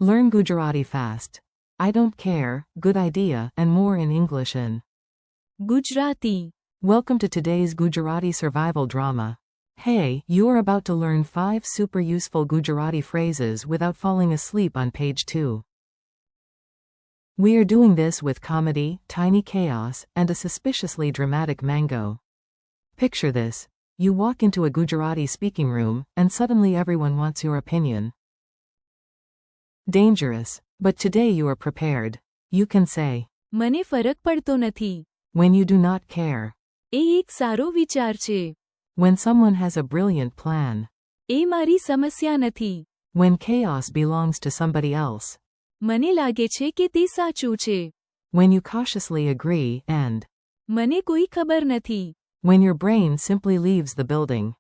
Learn Gujarati fast. I don't care, good idea, and more in English in Gujarati. Welcome to today's Gujarati survival drama. Hey, you are about to learn 5 super useful Gujarati phrases without falling asleep on page 2. We are doing this with comedy, tiny chaos, and a suspiciously dramatic mango. Picture this. You walk into a Gujarati speaking room, and suddenly everyone wants your opinion. Dangerous. But today you are prepared. You can say, મને ફરક પડતો નથી. when you do not care. એ એક સારો વિચાર છે. When someone has a brilliant plan. એ મારી સમસ્યા નથી. When chaos belongs to somebody else. મને લાગે છે કે તે સાચું છે. When you cautiously agree, and મને કોઈ ખબર નથી. when your brain simply leaves the building.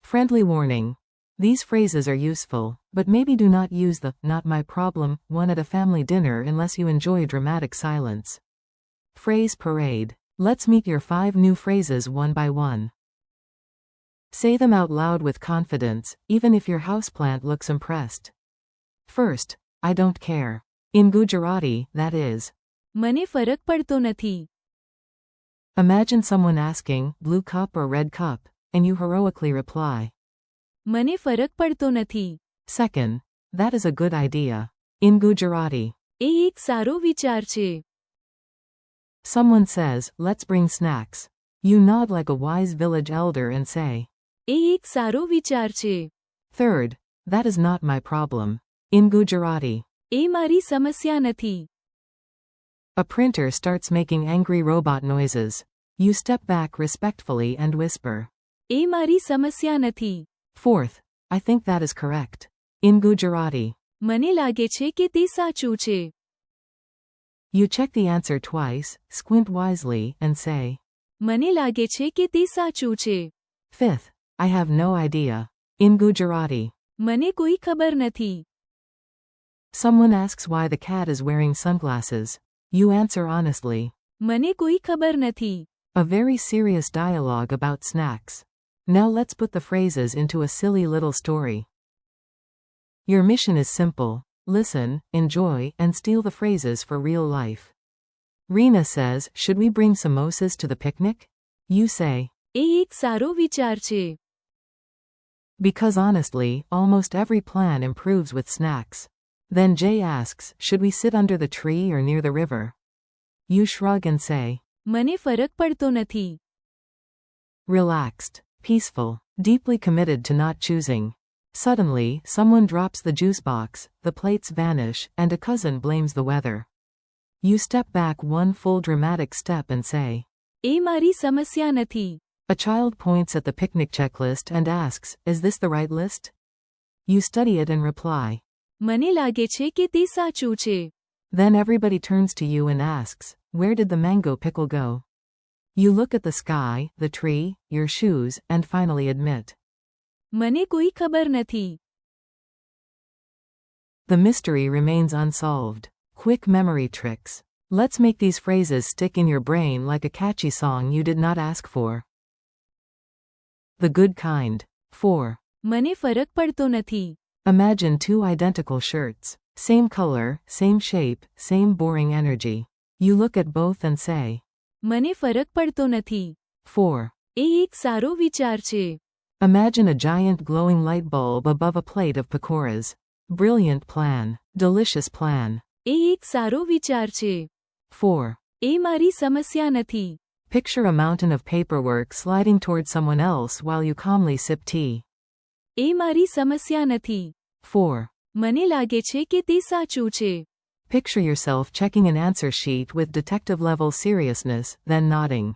Friendly warning. These phrases are useful, but maybe do not use the "not my problem" one at a family dinner unless you enjoy dramatic silence. Phrase parade. Let's meet your 5 new phrases one by one. Say them out loud with confidence, even if your houseplant looks impressed. First, I don't care. In Gujarati, that is, મને ફરક પડતો નથી. imagine someone asking, blue cup or red cup, and you heroically reply. મને ફરક પડતો નથી. Second, that is a good idea. In Gujarati, એ એક સારો વિચાર છે. someone says, let's bring snacks. You nod like a wise village elder and say. એ એક સારો વિચાર છે. Third, that is not my problem. In Gujarati, એ મારી સમસ્યા નથી. a printer starts making angry robot noises. You step back respectfully and whisper. એ મારી સમસ્યા નથી. Fourth, I think that is correct. In Gujarati, મને લાગે છે કે તે સાચું છે. you check the answer twice, squint wisely, and say. મને લાગે છે કે તે સાચું છે. Fifth, I have no idea. In Gujarati, મને કોઈ ખબર નથી. someone asks why the cat is wearing sunglasses. You answer honestly. મને કોઈ ખબર નથી. A very serious dialogue about snacks. Now let's put the phrases into a silly little story. Your mission is simple. Listen, enjoy, and steal the phrases for real life. Reena says, should we bring samosas to the picnic? You say, એ એક સારો વિચાર છે. because honestly, almost every plan improves with snacks. Then Jay asks, should we sit under the tree or near the river? You shrug and say, મને ફરક પડતો નથી. relaxed, peaceful, deeply committed to not choosing. Suddenly, someone drops the juice box, the plates vanish, and a cousin blames the weather. You step back one full dramatic step and say. એ મારી સમસ્યા નથી. A child points at the picnic checklist and asks, is this the right list? You study it and reply. મને લાગે છે કે તે સાચું છે. Then everybody turns to you and asks, where did the mango pickle go? You look at the sky, the tree, your shoes, and finally admit. મને કોઈ ખબર નથી. The mystery remains unsolved. Quick memory tricks. Let's make these phrases stick in your brain like a catchy song you did not ask for. The good kind. 4. મને ફરક પડતો નથી. Imagine 2 identical shirts. Same color, same shape, same boring energy. You look at both and say. મને ફરક પડતો નથી. 4. એ એક સારો વિચાર છે. Imagine a giant glowing light bulb above a plate of pakoras. Brilliant plan. Delicious plan. એ એક સારો વિચાર છે. 4. એ મારી સમસ્યા નથી. Picture a mountain of paperwork sliding towards someone else while you calmly sip tea. એ મારી સમસ્યા નથી. 4. મને લાગે છે કે તે સાચું છે. Picture yourself checking an answer sheet with detective-level seriousness, then nodding.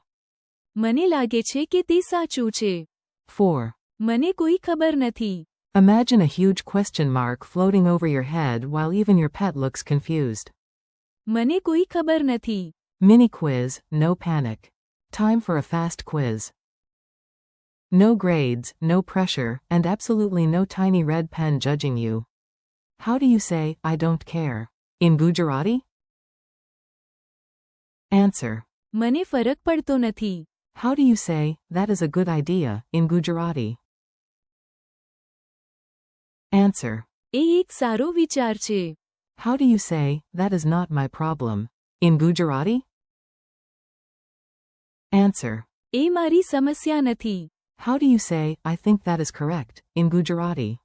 મને લાગે છે કે તે સાચું છે. 4. મને કોઈ ખબર નથી. Imagine a huge question mark floating over your head while even your pet looks confused. મને કોઈ ખબર નથી. Mini quiz, no panic. Time for a fast quiz. No grades, no pressure, and absolutely no tiny red pen judging you. How do you say, I don't care? In Gujarati? Answer. મને ફરક પડતો નથી. How do you say, that is a good idea, in Gujarati? Answer. એ એક સારો વિચાર છે. How do you say, that is not my problem, in Gujarati? Answer. એ મારી સમસ્યા નથી. How do you say, I think that is correct, in Gujarati?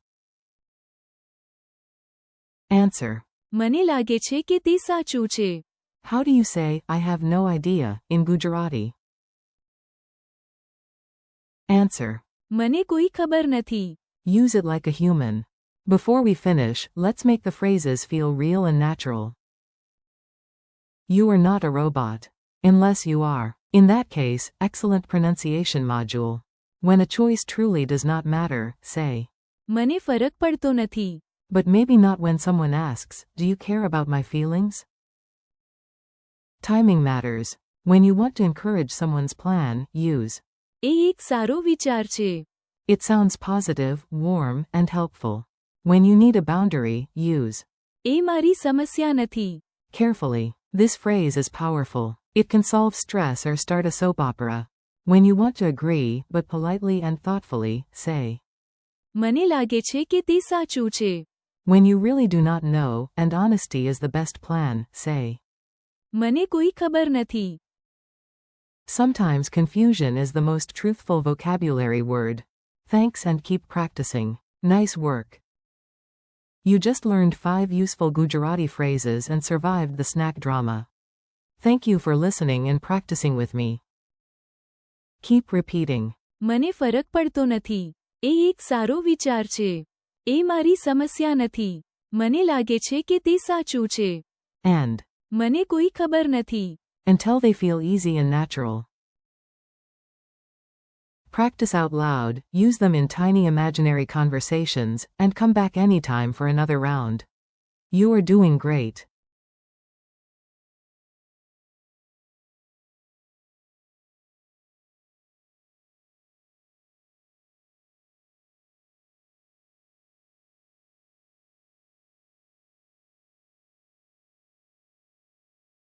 Answer. મને લાગે છે કે તે સાચું છે. How do you say, I have no idea, in Gujarati? Answer. મને કોઈ ખબર નથી. Use it like a human. Before we finish, let's make the phrases feel real and natural. You are not a robot. Unless you are. In that case, excellent pronunciation module. When a choice truly does not matter, say. મને ફરક પડતો નથી. But maybe not when someone asks, do you care about my feelings? Timing matters. When you want to encourage someone's plan, use. એ એક સારો વિચાર છે. It sounds positive, warm, and helpful. When you need a boundary, use. એ મારી સમસ્યા નથી. Carefully. This phrase is powerful. It can solve stress or start a soap opera. When you want to agree, but politely and thoughtfully, say. મને લાગે છે કે તે સાચું છે. When you really do not know, and honesty is the best plan, say. મને કોઈ ખબર નથી. Sometimes confusion is the most truthful vocabulary word. Thanks and keep practicing. Nice work. You just learned 5 useful Gujarati phrases and survived the snack drama. Thank you for listening and practicing with me. Keep repeating. મને ફરક પડતો નથી. એ એક સારો વિચાર છે. એ મારી સમસ્યા નથી. મને લાગે છે કે તે સાચું છે. And. મને કોઈ ખબર નથી. Until they feel easy and natural. Practice out loud, use them in tiny imaginary conversations, and come back anytime for another round. You are doing great.